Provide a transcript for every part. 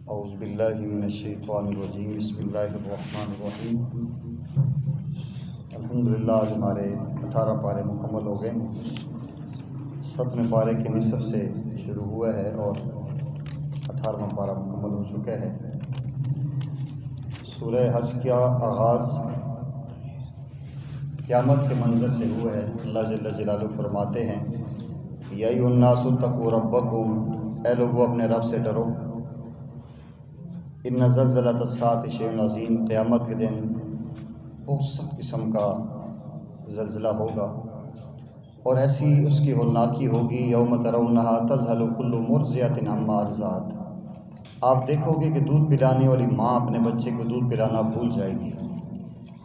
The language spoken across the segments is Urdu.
اعوذ باللہ من الشیطان الرجیم بسم اللہ الرحمن الرحیم۔ الحمدللہ آج ہمارے 18 پارے مکمل ہو گئے ہیں۔ 7ویں پارے کے نصف سے شروع ہوا ہے اور 18واں پارہ مکمل ہو چکا ہے۔ سورہ حج کا آغاز قیامت کے منظر سے ہوا ہے۔ اللہ جل جلالہ فرماتے ہیں یا ایھا الناس اتقوا ربکم، اے لوگو اپنے رب سے ڈرو۔ ان زلزلۃ الساعۃ شیء عظیم، قیامت کے دن بہت سخت قسم کا زلزلہ ہوگا اور ایسی اس کی ہولناکی ہوگی۔ یوم ترونھا تذہل کل مرضعۃ عما ارضعت، آپ دیکھو گے کہ دودھ پلانے والی ماں اپنے بچے کو دودھ پلانا بھول جائے گی۔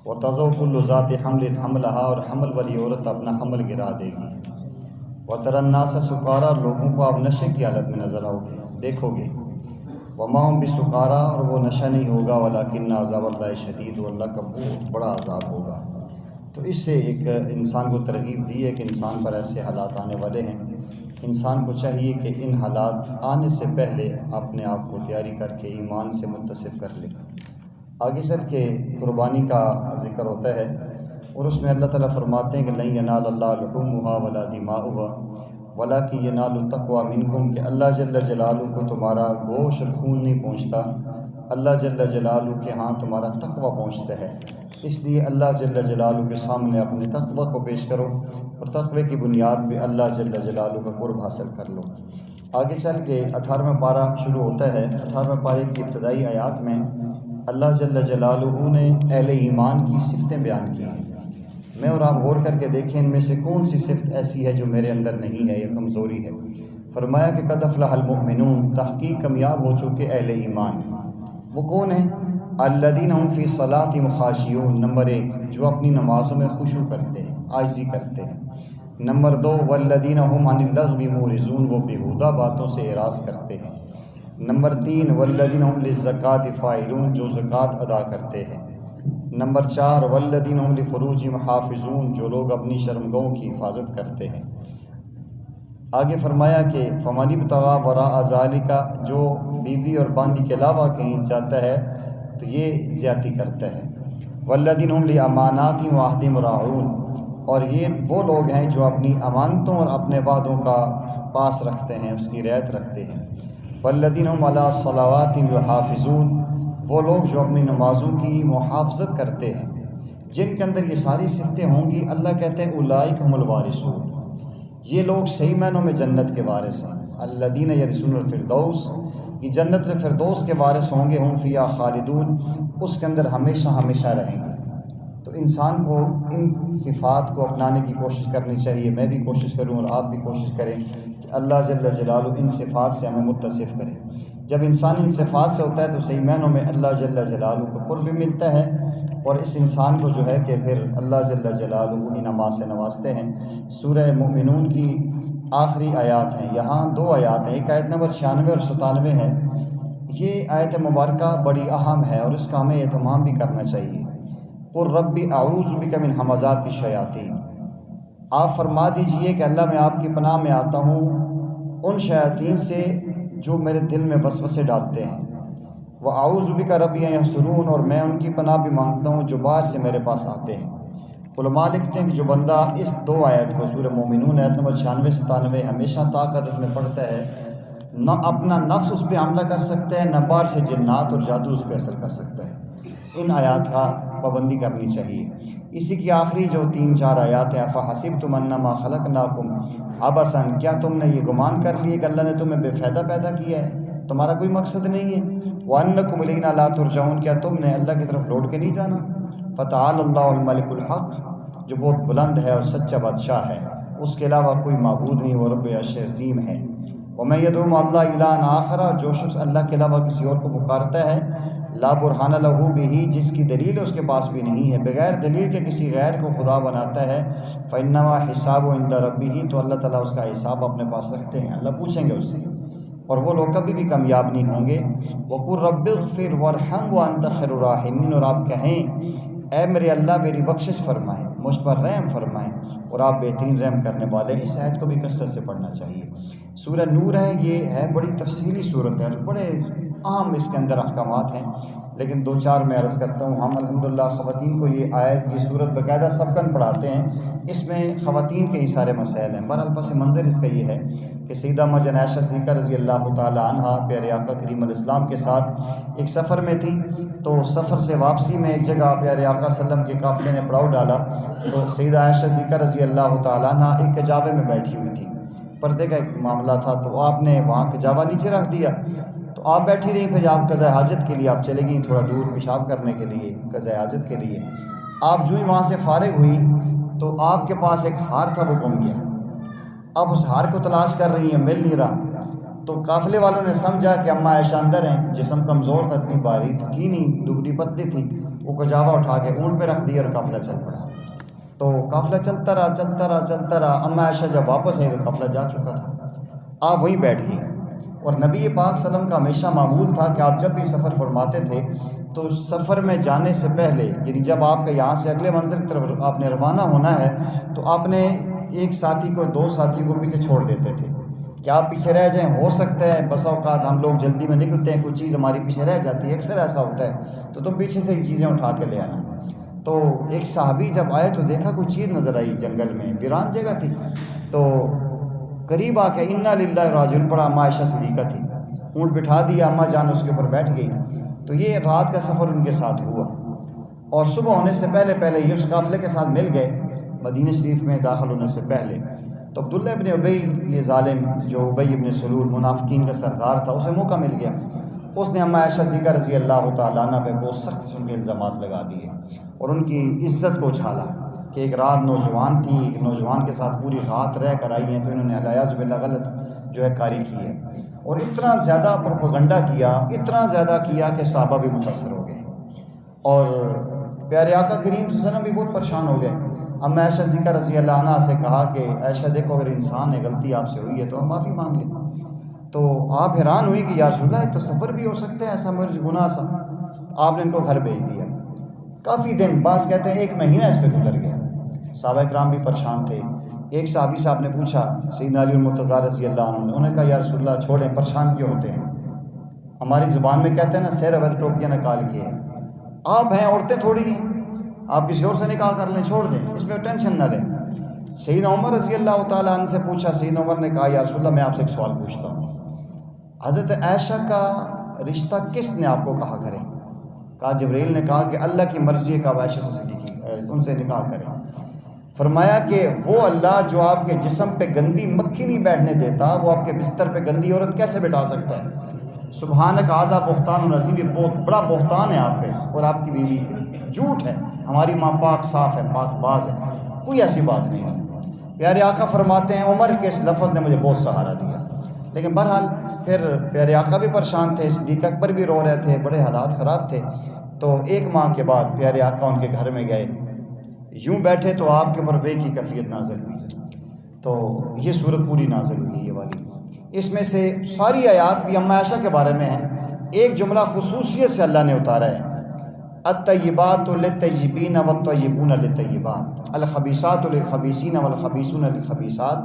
وتضع کل ذات حمل حملھا، اور حمل والی عورت اپنا حمل گرا دے گی۔ وتری الناس سکارا، لوگوں کو آپ نشے کی حالت میں نظر آؤ گے، دیکھو گے۔ وما هم بسکارا، اور وہ نشہ نہیں ہوگا، ولکن عذاب اللہ شدید، اللہ کا بہت بڑا عذاب ہوگا۔ تو اس سے ایک انسان کو ترغیب دی ہے کہ انسان پر ایسے حالات آنے والے ہیں۔ انسان کو چاہیے کہ ان حالات آنے سے پہلے اپنے آپ کو تیاری کر کے ایمان سے متصف کر لے۔ آگے چل کے قربانی کا ذکر ہوتا ہے اور اس میں اللہ تعالیٰ فرماتے ہیں کہ لن ینال اللہ لحومها ولا دماؤها ولکن ینال التقوی منکم، کہ اللہ جل جلالہ کو تمہارا گوشت اور خون نہیں پہنچتا، اللہ جل جلالہ کے ہاں تمہارا تقوی پہنچتا ہے۔ اس لیے اللہ جل جلالہ کے سامنے اپنے تقوی کو پیش کرو اور تقوی کی بنیاد پہ اللہ جل جلالہ کا قرب حاصل کر لو۔ آگے چل کے 18واں پارہ شروع ہوتا ہے۔ 18ویں پارے کی ابتدائی آیات میں اللہ جل جلالہ نے اہل ایمان کی صفتیں بیان کی ہیں۔ میں اور آپ غور کر کے دیکھیں ان میں سے کون سی صفت ایسی ہے جو میرے اندر نہیں ہے یا کمزوری ہے۔ فرمایا کہ قد افلح المؤمنون، تحقیق کامیاب ہو چکے اہل ایمان۔ وہ کون ہیں؟ الذین هم فی صلاتہم خاشعون، نمبر 1 جو اپنی نمازوں میں خشوع کرتے ہیں، عاجزی کرتے ہیں۔ نمبر 2 والذین هم عن اللغو معرضون، وہ بیہودہ باتوں سے اعراض کرتے ہیں۔ نمبر 3 والذین هم للزکاۃ فاعلون، جو زکوٰۃ ادا کرتے ہیں۔ نمبر 4 والذین هم لفروجہم حافظون، جو لوگ اپنی شرمگاہوں کی حفاظت کرتے ہیں۔ آگے فرمایا کہ فمن ابتغی وراء ذلک، جو بیوی اور باندی کے علاوہ کہیں جاتا ہے تو یہ زیادتی کرتا ہے۔ والذین هم لاماناتہم وعہدہم راعون، اور یہ وہ لوگ ہیں جو اپنی امانتوں اور اپنے وعدوں کا پاس رکھتے ہیں، اس کی رعایت رکھتے ہیں۔ والذین هم علی صلواتہم یحافظون، وہ لوگ جو اپنی نمازوں کی محافظت کرتے ہیں۔ جن کے اندر یہ ساری صفتیں ہوں گی، اللہ کہتے ہیں اولئک هم الوارثون، یہ لوگ صحیح معنوں میں جنت کے وارث ہیں۔ الذین یرثون الفردوس، یہ جنت الفردوس کے وارث ہوں گے۔ ہم فیہا خالدون، اس کے اندر ہمیشہ ہمیشہ رہیں گے۔ تو انسان کو ان صفات کو اپنانے کی کوشش کرنی چاہیے۔ میں بھی کوشش کروں اور آپ بھی کوشش کریں کہ اللہ جل جلالہ ان صفات سے ہمیں متصف کرے۔ جب انسان ان صفات سے ہوتا ہے تو صحیح معنوں میں اللہ جل جلالہ کو قرب بھی ملتا ہے، اور اس انسان کو جو ہے کہ پھر اللہ جل جلالہ انعامات سے نوازتے ہیں۔ سورہ مومنون کی آخری آیات ہیں، یہاں 2 آیات ہیں، ایک آیت نمبر 96 اور 97 ہے۔ یہ آیت مبارکہ بڑی اہم ہے اور اس کا ہمیں اہتمام بھی کرنا چاہیے۔ قل ربی اعوذ بک من ہمزات الشیاطین، آپ فرما دیجئے کہ اللہ میں آپ کی پناہ میں آتا ہوں ان شیاطین سے جو میرے دل میں وسوسے ڈالتے ہیں۔ وَأَعُوذُ بِكَ رَبِّ أَن يَحْضُرُونِ، اور میں ان کی پناہ بھی مانگتا ہوں جو باہر سے میرے پاس آتے ہیں۔ علماء لکھتے ہیں کہ جو بندہ اس 2 آیت کو سورہ مومنون آیت نمبر 96 97 ہمیشہ طاقت میں پڑھتا ہے، نہ اپنا نفس اس پہ حملہ کر سکتا ہے، نہ باہر سے جنات اور جادو اس پہ اثر کر سکتا ہے۔ ان آیات کا پابندی کرنی چاہیے۔ اسی کی آخری جو 3-4 آیات ہیں، فَحَسِبْتُمْ أَنَّمَا خَلَقْنَاكُمْ عَبَثًا، کیا تم نے یہ گمان کر لیے کہ اللہ نے تمہیں بے فائدہ پیدا کیا ہے، تمہارا کوئی مقصد نہیں ہے۔ وَأَنَّكُمْ إِلَيْنَا لَا تُرْجَعُونَ، کیا تم نے اللہ کی طرف لوٹ کے نہیں جانا۔ فَتَعَالَى اللَّهُ الْمَلِكُ الْحَقُّ، جو بہت بلند ہے اور سچا بادشاہ ہے، اس کے علاوہ کوئی معبود نہیں، وہ رب عرش عظیم ہے۔ وَمَن يَدْعُ مَعَ اللَّهِ إِلَٰهًا آخَرَ، جو شخص اللہ کے علاوہ کسی اور کو پکارتا ہے، لا برہان لہ بہ، جس کی دلیل اس کے پاس بھی نہیں ہے، بغیر دلیل کے کسی غیر کو خدا بناتا ہے، فإنما حسابہ عند ربہ، تو اللہ تعالیٰ اس کا حساب اپنے پاس رکھتے ہیں، اللہ پوچھیں گے اس سے، اور وہ لوگ کبھی بھی کامیاب نہیں ہوں گے۔ وَقُلْ رَبِّ اغْفِرْ وَارْحَمْ وَأَنْتَ خَيْرُ الرَّاحِمِينَ، اور آپ کہیں اے میرے اللہ میری بخشش فرمائیں، مجھ پر رحم فرمائیں اور آپ بہترین رحم کرنے والے ہیں۔ اس آیت کو بھی کثرت سے پڑھنا چاہیے۔ سورہ نور ہے، یہ ہے بڑی تفصیلی صورت ہے اور بڑے اہم اس کے اندر احکامات ہیں، لیکن دو چار میں عرض کرتا ہوں۔ ہم الحمدللہ خواتین کو یہ آیت، یہ صورت باقاعدہ سبقاً پڑھاتے ہیں، اس میں خواتین کے ہی سارے مسائل ہیں۔ بہرحال پس منظر اس کا یہ ہے کہ سیدہ مجن عائشہ صدیقہ رضی اللہ تعالی عنہ پیارے آقا کریم علیہ السلام کے ساتھ ایک سفر میں تھی، تو سفر سے واپسی میں ایک جگہ پیارے آقا صلی اللہ علیہ وسلم کے قافلے نے پڑاؤ ڈالا، تو سیدہ عائشہ صدیقہ رضی اللہ تعالی عنہ ایک کجاوے میں بیٹھی ہوئی تھی، پردے کا ایک معاملہ تھا، تو آپ نے وہاں کجاوا نیچے رکھ دیا، تو آپ بیٹھی رہی، پھر آپ قضاء حاجت کے لیے آپ چلے گئیں تھوڑا دور پیشاب کرنے کے لیے، قضاء حاجت کے لیے۔ آپ جو ہی وہاں سے فارغ ہوئی تو آپ کے پاس ایک ہار تھا، وہ گم گیا۔ اب اس ہار کو تلاش کر رہی ہیں، مل نہیں رہا، تو قافلے والوں نے سمجھا کہ اماں عائشہ اندر ہیں، جسم کمزور تھا، اتنی باری تھی نہیں، دبلی پتلی تھی، وہ کجاوا اٹھا کے اونٹ پہ رکھ دیا اور قافلہ چل پڑا۔ تو قافلہ چلتا رہا، اماں عائشہ جب واپس آئی تو قافلہ جا چکا تھا۔ آپ وہیں بیٹھ گئی، اور نبی پاک صلی اللہ علیہ وسلم کا ہمیشہ معمول تھا کہ آپ جب بھی سفر فرماتے تھے تو سفر میں جانے سے پہلے، یعنی جب آپ کے یہاں سے اگلے منزل کی طرف آپ نے روانہ ہونا ہے، تو آپ نے ایک ساتھی کو، دو ساتھی کو پیچھے چھوڑ دیتے تھے کہ آپ پیچھے رہ جائیں۔ ہو سکتا ہے بس اوقات ہم لوگ جلدی میں نکلتے ہیں، کوئی چیز ہماری پیچھے رہ جاتی ہے، اکثر ایسا ہوتا ہے، تو تم پیچھے سے ہی چیزیں اٹھا کے لے آنا۔ تو ایک صحابی جب آئے تو دیکھا کوئی چیز نظر آئی، جنگل میں ویران جگہ تھی، تو قریب آ کے انا للہ راجعون پڑا، اماں عائشہ صدیقہ تھی، اونٹ بٹھا دیا، اماں جان اس کے اوپر بیٹھ گئی۔ تو یہ رات کا سفر ان کے ساتھ ہوا، اور صبح ہونے سے پہلے یہ اس قافلے کے ساتھ مل گئے مدینہ شریف میں داخل ہونے سے پہلے۔ تو عبداللہ ابن ابی، یہ ظالم جو ابی ابن سلول منافقین کا سردار تھا، اسے موقع مل گیا، اس نے اماں عائشہ صدیقہ رضی اللہ تعالیٰ عنہ پہ بہت سخت قسم کے الزامات لگا دیے اور ان کی عزت کو اچھالا کہ ایک رات نوجوان تھی، ایک نوجوان کے ساتھ پوری رات رہ کر آئی ہیں، تو انہوں نے الیاذ باللہ غلط جو ہے کاری کی ہے، اور اتنا زیادہ پروپیگنڈا کیا، اتنا زیادہ کیا کہ صحابہ بھی متاثر ہو گئے، اور پیارے آقا کریم صلی اللہ علیہ وسلم بھی بہت پریشان ہو گئے۔ اماں عائشہ صدیقہ رضی اللہ عنہ سے کہا کہ عائشہ دیکھو، اگر انسان ہے، غلطی آپ سے ہوئی ہے تو ہم معافی مانگ لیں۔ تو آپ حیران ہوئی کہ یا رسول اللہ، تصور بھی ہو سکتا ہے ایسا میرے گناہ سا؟ آپ نے ان کو گھر بھیج دیا۔ کافی دن، بعض کہتے ہیں 1 مہینہ اس پہ گزر گیا، صحابہ کرام بھی پریشان تھے۔ ایک صحابی صاحب نے پوچھا سیدنا علی المرتضیٰ رضی اللہ عنہ، انہوں نے کہا یا رسول اللہ چھوڑیں، پریشان کیوں ہوتے ہیں؟ ہماری زبان میں کہتے ہیں نا، سیر اول ٹوپیاں نکال کے، آپ ہیں، عورتیں تھوڑی ہیں، آپ کسی اور سے نکاح کر لیں، چھوڑ دیں، اس میں ٹینشن نہ لیں۔ سیدنا عمر رضی اللہ تعالیٰ عنہ سے پوچھا، سیدنا عمر نے کہا یا رسول اللہ میں آپ سے ایک سوال پوچھتا ہوں، حضرت عائشہ کا رشتہ کس نے آپ کو کہا کریں؟ کہا جبرائیل نے کہا کہ اللہ کی مرضی ہے کہ آپ عائشہ سے ان سے نکاح کریں۔ فرمایا کہ وہ اللہ جو آپ کے جسم پہ گندی مکھی نہیں بیٹھنے دیتا، وہ آپ کے بستر پہ گندی عورت کیسے بٹھا سکتا ہے؟ سبحانک ھذا بہتان عظیم، یہ بہت بڑا بہتان ہے آپ پہ اور آپ کی بیوی پہ، جھوٹ ہے، ہماری ماں پاک صاف ہے، پاک باز ہے، کوئی ایسی بات نہیں ہے۔ پیارے آقا فرماتے ہیں عمر کے اس لفظ نے مجھے بہت سہارا دیا، لیکن بہرحال پھر پیارے آقا بھی پریشان تھے، صدیق اکبر بھی رو رہے تھے، بڑے حالات خراب تھے۔ تو 1 ماہ کے بعد پیارے آقا ان کے گھر میں گئے، یوں بیٹھے تو آپ کے اوپر وحی کی کیفیت نازل ہوئی، تو یہ صورت پوری نازل ہوئی یہ والی۔ اس میں سے ساری آیات بھی اماں عائشہ کے بارے میں ہیں، ایک جملہ خصوصیت سے اللہ نے اتارا ہے، الطیبات للطیبین والطیبون للطیبات، الخبیثات للخبیثین والخبیثون للخبیثات۔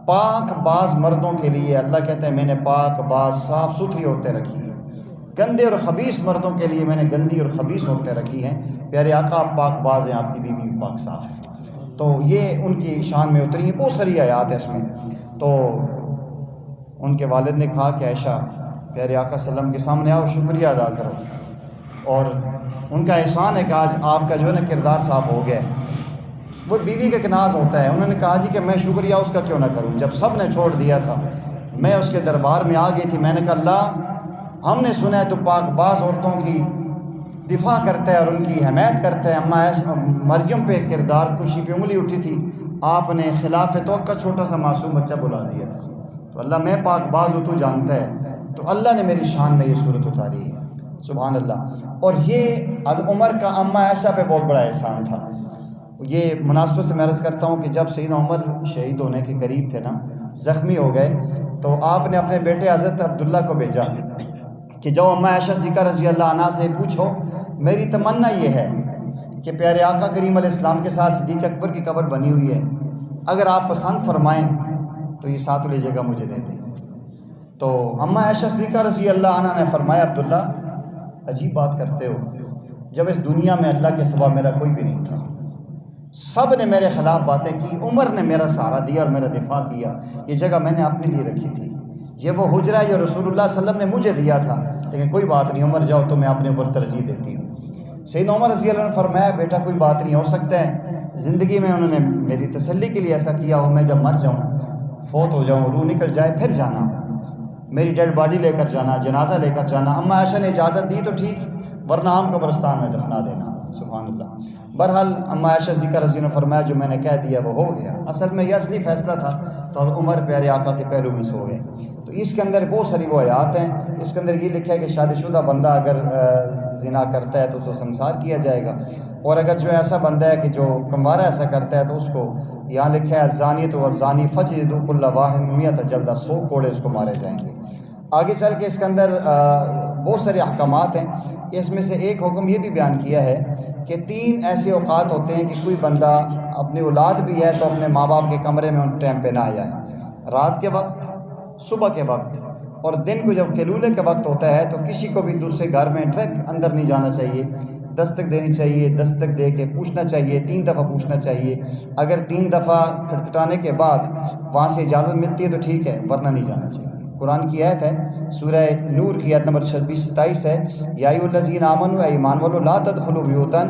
پاک باز مردوں کے لیے اللہ کہتے ہیں میں نے پاک باز صاف ستھری عورتیں رکھی ہیں، گندے اور خبیث مردوں کے لیے میں نے گندی اور خبیث عورتیں رکھی ہیں۔ پیارے آقا آپ پاک باز ہیں، آپ کی بیوی پاک صاف ہے، تو یہ ان کی شان میں اتری ہیں، بہت ساری آیات ہیں اس میں۔ تو ان کے والد نے کہا کہ عائشہ پیارے آقا صلی اللہ علیہ وسلم کے سامنے آؤ، شکریہ ادا کرو، اور ان کا احسان ہے کہ آج آپ کا جو ہے نا کردار صاف ہو گیا ہے۔ وہ بیوی کا ایک ناز ہوتا ہے، انہوں نے کہا جی کہ میں شکریہ اس کا کیوں نہ کروں، جب سب نے چھوڑ دیا تھا، میں اس کے دربار میں آ گئی تھی، میں نے کہا اللہ ہم نے سنا ہے تو پاک باز عورتوں کی دفاع کرتا ہے اور ان کی حمایت کرتا ہے، اماں مریم پہ کردار کشی پہ انگلی اٹھی تھی، آپ نے خلاف توقع چھوٹا سا معصوم بچہ بلا دیا تھا، تو اللہ میں پاک باز ہوں، تو جانتا ہے، تو اللہ نے میری شان میں یہ صورت اتاری ہے، سبحان اللہ۔ اور یہ عمر کا اماں عائشہ پہ بہت بڑا احسان تھا۔ یہ مناسبت سے میں عرض کرتا ہوں کہ جب سیدنا عمر شہید ہونے کے قریب تھے نا، زخمی ہو گئے، تو آپ نے اپنے بیٹے حضرت عبداللہ کو بھیجا کہ جاؤ اماں عائشہ صدیقہ رضی اللہ عنہ سے پوچھو، میری تمنا یہ ہے کہ پیارے آقا کریم علیہ السلام کے ساتھ صدیق اکبر کی قبر بنی ہوئی ہے، اگر آپ پسند فرمائیں تو یہ ساتھ لے جگہ مجھے دے دیں۔ تو اماں عائشہ صدیقہ رضی اللہ عنہ نے فرمایا عبداللہ عجیب بات کرتے ہو، جب اس دنیا میں اللہ کے سوا میرا کوئی بھی نہیں تھا، سب نے میرے خلاف باتیں کی، عمر نے میرا سہارا دیا اور میرا دفاع کیا، یہ جگہ میں نے اپنے لیے رکھی تھی، یہ وہ حجرہ جو رسول اللہ صلی اللہ علیہ وسلم نے مجھے دیا تھا، لیکن کوئی بات نہیں، عمر جاؤ تو میں اپنے اوپر ترجیح دیتی ہوں۔ سیدنا عمر رضی اللہ عنہ نے فرمایا بیٹا کوئی بات نہیں، ہو سکتا ہے زندگی میں انہوں نے میری تسلی کے لیے ایسا کیا ہو، میں جب مر جاؤں، فوت ہو جاؤں، روح نکل جائے، پھر جانا، میری ڈیڈ باڈی لے کر جانا، جنازہ لے کر جانا۔ اماں عائشہ نے اجازت دی تو ٹھیک، ورنہ عام قبرستان میں دفنا دینا۔ سبحان اللہ۔ بہرحال اماں عائشہ صدیقہ رضی اللہ عنہ نے فرمایا جو میں نے کہہ دیا وہ ہو گیا، اصل میں یہ اصلی فیصلہ تھا تو عمر پیارے آقا کے پہلو میں سو گئے۔ تو اس کے اندر بہت ساری وہ آیات ہیں، اس کے اندر یہ لکھا ہے کہ شادی شدہ بندہ اگر زنا کرتا ہے تو اس کو سنسار کیا جائے گا، اور اگر جو ایسا بندہ ہے کہ جو کموارہ ایسا کرتا ہے تو اس کو یہاں لکھا ہے الزانیۃ والزانی فجلدوا کل واحد 100 جلدہ، 100 کوڑے اس کو مارے جائیں گے۔ آگے چل کے اس کے اندر بہت سارے احکامات ہیں، اس میں سے ایک حکم یہ بھی بیان کیا ہے کہ 3 ایسے اوقات ہوتے ہیں کہ کوئی بندہ اپنی اولاد بھی ہے تو اپنے ماں باپ کے کمرے میں ان ٹائم پہ نہ جائے، رات کے وقت، صبح کے وقت، اور دن کو جب قیلولے کے وقت ہوتا ہے تو کسی کو بھی دوسرے گھر میں ڈائریکٹ اندر نہیں جانا چاہیے، دستک دینی چاہیے، دستک دے کے پوچھنا چاہیے، 3 دفعہ پوچھنا چاہیے، اگر 3 دفعہ کھٹکھٹانے کے بعد وہاں سے اجازت ملتی ہے تو ٹھیک ہے، ورنہ نہیں جانا چاہیے۔ قرآن کی آیت ہے، سورہ نور کی آیت نمبر 26-27 ہے، یا ایھا الذین آمنوا، اے ایمان والو، لا تدخلوا بیوتا،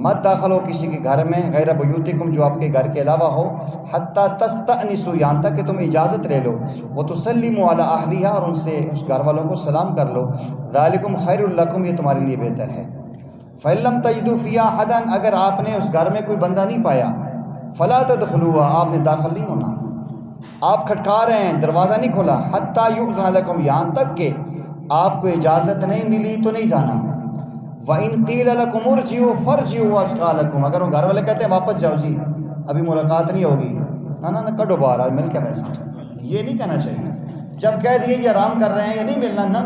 مت داخل ہو کسی کے گھر میں، غیر بیوتکم، جو آپ کے گھر کے علاوہ ہو، حتی تستأنسوا، یہاں تک کہ تم اجازت لے لو، وتسلموا علی اہلھا، اور ان سے اس گھر والوں کو سلام کر لو، ذالکم خیر لکم، یہ تمہارے لیے بہتر ہے۔ فإن لم تجدوا فیہا احدا، اگر آپ نے اس گھر میں کوئی بندہ نہیں پایا، فلا تدخلوها، آپ نے داخل نہیں ہونا، آپ کھٹکا رہے ہیں، دروازہ نہیں کھولا، حتی یؤذن لکم، یہاں تک کہ آپ کو اجازت نہیں ملی تو نہیں جانا۔ وَإِن قِیلَ لَکُمُ ارْجِعُوا فَارْجِعُوا وَأَزْکَىٰ لَکُم، اگر وہ گھر والے کہتے ہیں واپس جاؤ جی، ابھی ملاقات نہیں ہوگی، نہ کڈو باہر مل کے ویسا، یہ نہیں کہنا چاہیے۔ جب کہہ دیے یہ آرام کر رہے ہیں یہ نہیں ملنا، نہ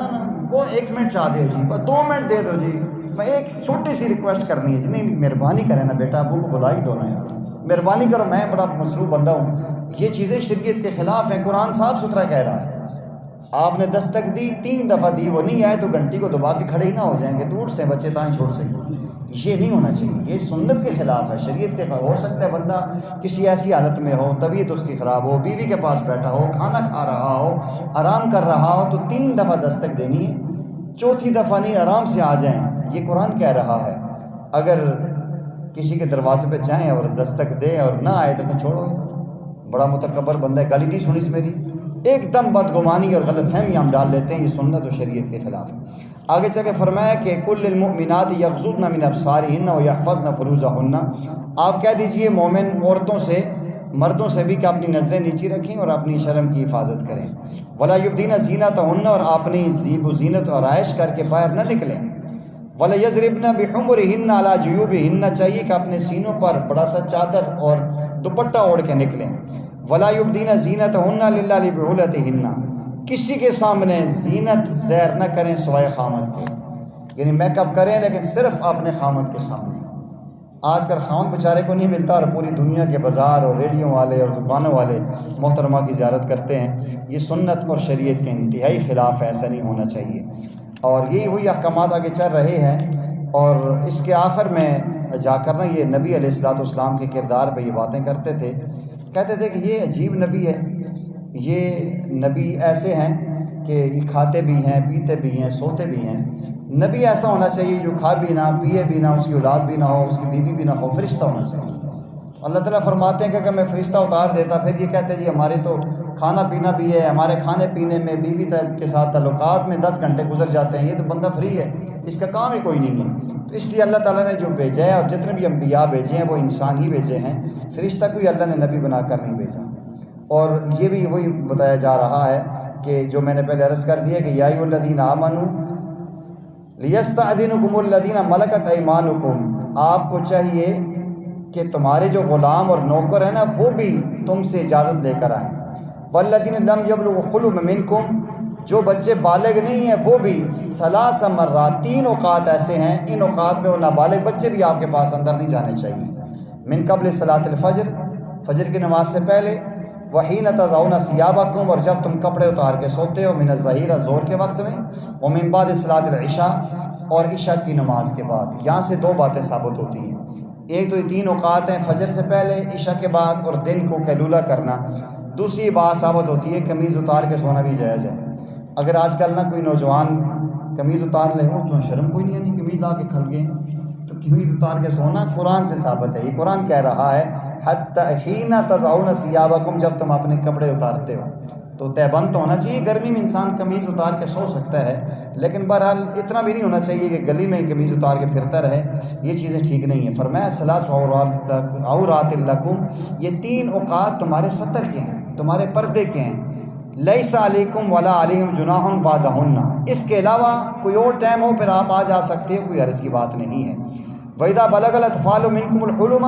وہ 1 منٹ چاہ دے جی، 2 منٹ دے دو جی، میں ایک چھوٹی سی ریکویسٹ کرنی ہے جی، نہیں مہربانی کریں نا بیٹا، ابو کو بلا ہی دو نا یار، مہربانی کرو، میں بڑا مصروف بندہ ہوں۔ یہ چیزیں شریعت کے خلاف ہیں، قرآن صاف ستھرا کہہ رہا ہے۔ آپ نے دستک دی، 3 دفعہ دی، وہ نہیں آئے تو گھنٹی کو دبا کے کھڑے ہی نہ ہو جائیں گے، دور سے بچے تائیں چھوڑ سے، یہ نہیں ہونا چاہیے، یہ سنت کے خلاف ہے، شریعت کے خلاف۔ ہو سکتا ہے بندہ کسی ایسی حالت میں ہو، طبیعت اس کی خراب ہو، بیوی کے پاس بیٹھا ہو، کھانا کھا رہا ہو، آرام کر رہا ہو، تو 3 دفعہ دستک دینی ہے، 4تھی دفعہ نہیں، آرام سے آ جائیں، یہ قرآن کہہ رہا ہے۔ اگر کسی کے دروازے پہ جائیں اور دستک دیں اور نہ آئے تو چھوڑو، بڑا متکبر بندہ ہے، گالی نہیں سنی میری، ایک دم بدگمانی اور غلط فہمی ہم ڈال لیتے ہیں، یہ سنت و شریعت کے خلاف ہے۔ آگے چل کے فرمایا کہ کل المؤمنات یغضضن من ابصارہن ویحفظن فروجہن، آپ کہہ دیجئے مومن عورتوں سے، مردوں سے بھی کہ اپنی نظریں نیچی رکھیں اور اپنی شرم کی حفاظت کریں، ولا یبدین زینتہن، اور اپنی زیب و زینت و آرائش کر کے باہر نہ نکلیں، ولا یضربن بخمرہن علی جیوبہن، چاہیے کہ اپنے سینوں پر بڑا سا چادر اور دوپٹہ اوڑھ کے نکلیں، ولا یبدین زینتہن الا لبعولتہن، کسی کے سامنے زینت زیر نہ کریں سوائے خامد کے، یعنی میک اپ کریں لیکن صرف اپنے خامد کے سامنے۔ آج کل خامد بیچارے کو نہیں ملتا اور پوری دنیا کے بازار اور ریڈیو والے اور دکانوں والے محترمہ کی زیارت کرتے ہیں، یہ سنت اور شریعت کے انتہائی خلاف ہے، ایسا نہیں ہونا چاہیے۔ اور یہی ہوئی احکامات آگے چل رہے ہیں، اور اس کے آخر میں جا کر نا یہ نبی علیہ السلام کے کردار پہ یہ باتیں کرتے تھے، کہتے تھے کہ یہ عجیب نبی ہے، یہ نبی ایسے ہیں کہ یہ کھاتے بھی ہیں، پیتے بھی ہیں، سوتے بھی ہیں، نبی ایسا ہونا چاہیے جو کھا بھی نہ، پیے بھی نہ، اس کی اولاد بھی نہ ہو، اس کی بیوی بھی نہ ہو، فرشتہ ہونا چاہیے۔ اللہ تعالیٰ فرماتے ہیں کہ اگر میں فرشتہ اتار دیتا، پھر یہ کہتے جی ہمارے تو کھانا پینا بھی ہے، ہمارے کھانے پینے میں بیوی کے ساتھ تعلقات میں 10 گھنٹے گزر جاتے ہیں، یہ تو بندہ فری ہے، اس کا کام ہی کوئی نہیں ہے۔ تو اس لیے اللہ تعالیٰ نے جو بھیجا ہے، اور جتنے بھی انبیاء بھیجے ہیں وہ انسان ہی بھیجے ہیں، فرشتہ کوئی اللہ نے نبی بنا کر نہیں بھیجا۔ اور یہ بھی وہی بتایا جا رہا ہے کہ جو میں نے پہلے عرض کر دیا کہ یا ایھا الذین آمنوا لیستأذنکم الذین ملکت ایمانکم، آپ کو چاہیے کہ تمہارے جو غلام اور نوکر ہیں نا وہ بھی تم سے اجازت لے کر آئیں، والذین لم یبلغوا الحلم منکم، جو بچے بالغ نہیں ہیں وہ بھی ثلاث مرات 3 اوقات ایسے ہیں، ان اوقات میں وہ نابالغ بچے بھی آپ کے پاس اندر نہیں جانے چاہیے۔ من قبل صلاۃ الفجر، فجر کی نماز سے پہلے، وحین تضعون ثیابکم، اور جب تم کپڑے اتار کے سوتے ہو، من الظہیرہ زور کے وقت میں، ومن بعد صلاۃ العشاء، اور عشاء کی نماز کے بعد۔ یہاں سے 2 باتیں ثابت ہوتی ہیں، ایک تو یہ 3 اوقات ہیں، فجر سے پہلے، عشاء کے بعد، اور دن کو قیلولہ کرنا۔ دوسری بات ثابت ہوتی ہے قمیض اتار کے سونا بھی جائز ہے۔ اگر آج کل نہ کوئی نوجوان قمیض اتار لے، تو شرم کوئی نہیں ہے، قمیض لا کے کھل گئے، تو قمیض اتار کے سونا قرآن سے ثابت ہے۔ یہ قرآن کہہ رہا ہے حتی حین تضعون ثیابکم، جب تم اپنے کپڑے اتارتے ہو تو تہبند تو ہونا چاہیے۔ گرمی میں انسان قمیض اتار کے سو سکتا ہے، لیکن بہرحال اتنا بھی نہیں ہونا چاہیے کہ گلی میں قمیض اتار کے پھرتا رہے، یہ چیزیں ٹھیک نہیں ہیں۔ فرمایا ثلاث عورات لکم، یہ 3 اوقات تمہارے ستر کے ہیں، تمہارے پردے کے ہیں۔ لیس علیکم ولا علیہم جناح بعدہن، اس کے علاوہ کوئی اور ٹائم ہو پھر آپ آ جا سکتے ہو، کوئی حرج کی بات نہیں ہے۔ وَإِذَا بَلَغَ الْأَطْفَالُ مِنْكُمُ الْحُلُمَ،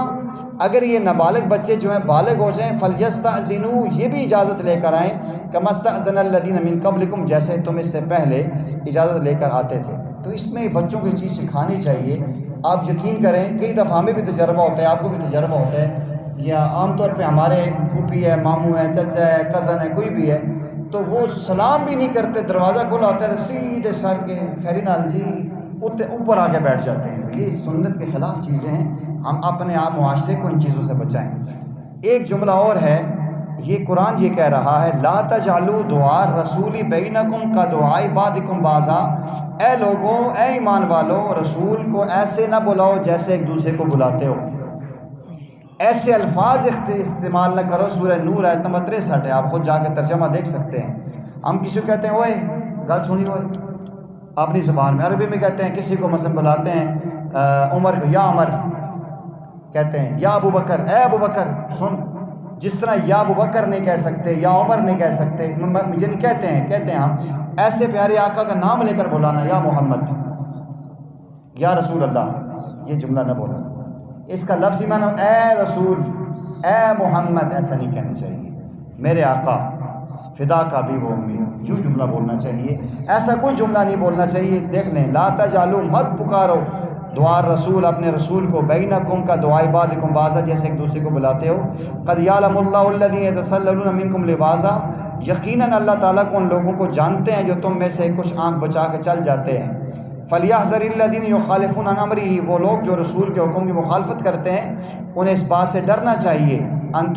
اگر یہ نابالغ بچے جو ہیں بالغ ہو جائیں، فَلْيَسْتَأْذِنُوا، یہ بھی اجازت لے کر آئیں، كَمَا اسْتَأْذَنَ الَّذِينَ مِنْ قَبْلِكُمْ، جیسے تم اس سے پہلے اجازت لے کر آتے تھے۔ تو اس میں بچوں کو یہ چیز سکھانی چاہیے۔ آپ یقین کریں کئی دفعہ ہمیں بھی تجربہ ہوتا ہے، آپ کو بھی تجربہ ہوتا ہے، یا عام طور پہ ہمارے پھوپھی ہے، ماموں ہے، چچا ہے، کزن ہے، کوئی بھی ہے، تو وہ سلام بھی نہیں کرتے، دروازہ کھلا ہوتا ہے تو سیدھے سر کے خیری نال جی اوپر آ کے بیٹھ جاتے ہیں۔ یہ سنت کے خلاف چیزیں ہیں، ہم اپنے آپ معاشرے کو ان چیزوں سے بچائیں۔ ایک جملہ اور ہے، یہ قرآن یہ کہہ رہا ہے لا تجعلوا دعاء الرسول بینکم کدعاء بعضکم بعضا، اے لوگوں، اے ایمان والو، رسول کو ایسے نہ بلاؤ جیسے ایک دوسرے کو بلاتے ہو، ایسے الفاظ استعمال نہ کرو۔ سورہ نور آیت نمبر 63 ہے، آپ خود جا کے ترجمہ دیکھ سکتے ہیں۔ ہم کسی کو کہتے ہیں اوئے گل سنی ہوئے، اپنی زبان میں، عربی میں کہتے ہیں کسی کو مثلا بلاتے ہیں عمر کو، یا عمر کہتے ہیں، یا ابو بکر، اے ابو بکر سن، جس طرح یا ابو بکر نہیں کہہ سکتے، یا عمر نہیں کہہ سکتے، یعنی کہتے ہیں ہم ایسے پیارے آقا کا نام لے کر بلانا، یا محمد، یا رسول اللہ، یہ جملہ نہ بولا۔ اس کا لفظی معنی اے رسول، اے محمد، ایسا نہیں کہنا چاہیے، میرے آقا، فدا کا بھی وہ امی، یوں جملہ بولنا چاہیے، ایسا کوئی جملہ نہیں بولنا چاہیے۔ دیکھ لیں، لا تجعلوا، مت پکارو، دعا رسول، اپنے رسول کو، بینکم کا دعائے بعضکم بعضا، جیسے ایک دوسرے کو بلاتے ہو۔ قد یعلم اللہ الذین یتسللون منکم لواذا، یقیناً اللہ تعالیٰ کو ان لوگوں کو جانتے ہیں جو تم میں سے کچھ آنکھ بچا کے چل جاتے ہیں۔ فَلْيَحْذَرِ الَّذِينَ يُخَالِفُونَ عَنْ أَمْرِهِ، وہ لوگ جو رسول کے حکم کی مخالفت کرتے ہیں، انہیں اس بات سے ڈرنا چاہیے ان